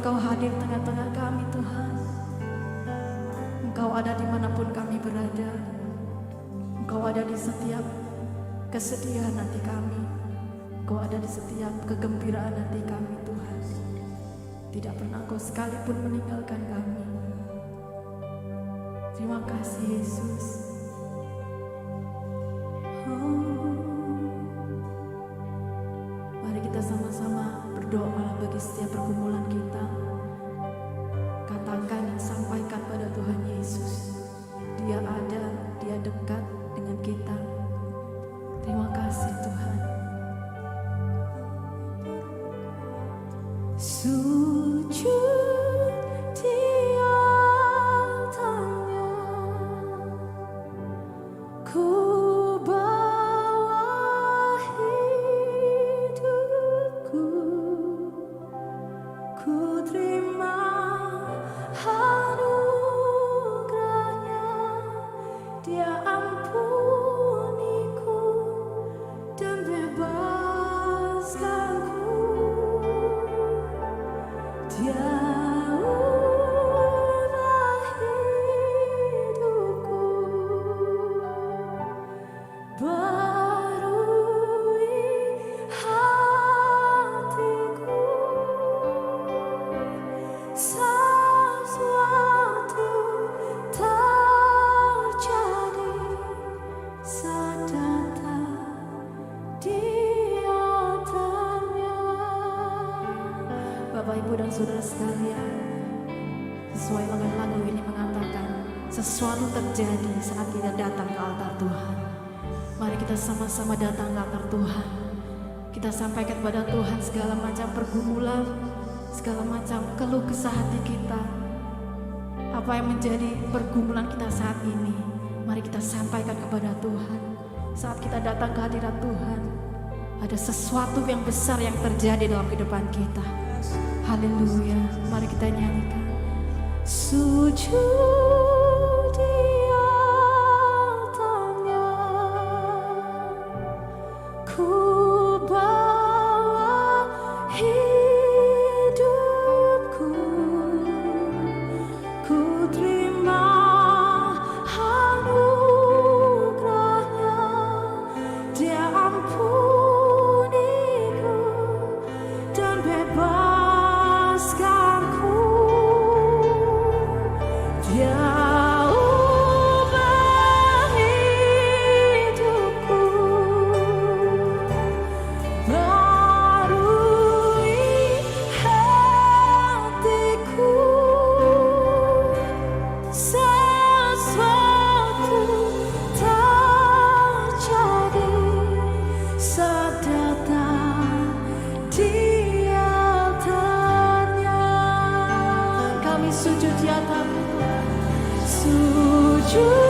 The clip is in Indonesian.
Engkau hadir tengah-tengah kami Tuhan. Engkau ada dimanapun kami berada. Engkau ada di setiap kesedihan hati kami. Engkau ada di setiap kegembiraan hati kami Tuhan. Tidak pernah Engkau sekalipun meninggalkan kami. Terima kasih Yesus. Mari kita sama-sama berdoa bagi setiap pergumulan kita. Katakan dan sampaikan pada Tuhan Yesus. Dia ada, Dia dekat dengan kita. Terima kasih Tuhan. Sujud di atasnya, ku bawa hidupku, ku terima anugerahnya. Dia ampuniku dan bebaskanku. Dia ubah hidupku, barui hatiku. Sesuatu terjadi saat datang Dia tanya. Bapak, Ibu, dan Saudara sekalian, sesuai dengan lagu ini mengatakan sesuatu terjadi saat kita datang ke altar Tuhan. Mari kita sama-sama datang ke altar Tuhan. Kita sampaikan kepada Tuhan segala macam pergumulan, segala macam keluh kesah hati kita. Apa yang menjadi pergumulan kita saat ini, mari kita sampaikan kepada Tuhan. Saat kita datang ke hadirat Tuhan, ada sesuatu yang besar yang terjadi dalam kehidupan kita. Haleluya. Mari kita nyanyikan. Sujud di atasnya, ku bawa hidupku, ku terima anugerahnya. Dia ampuniku dan bebaskanku. Dia ubah hidupku, barui hatiku. Sesuatu terjadi saat datang Dia tanya. Kami sujud di atasmu, sujud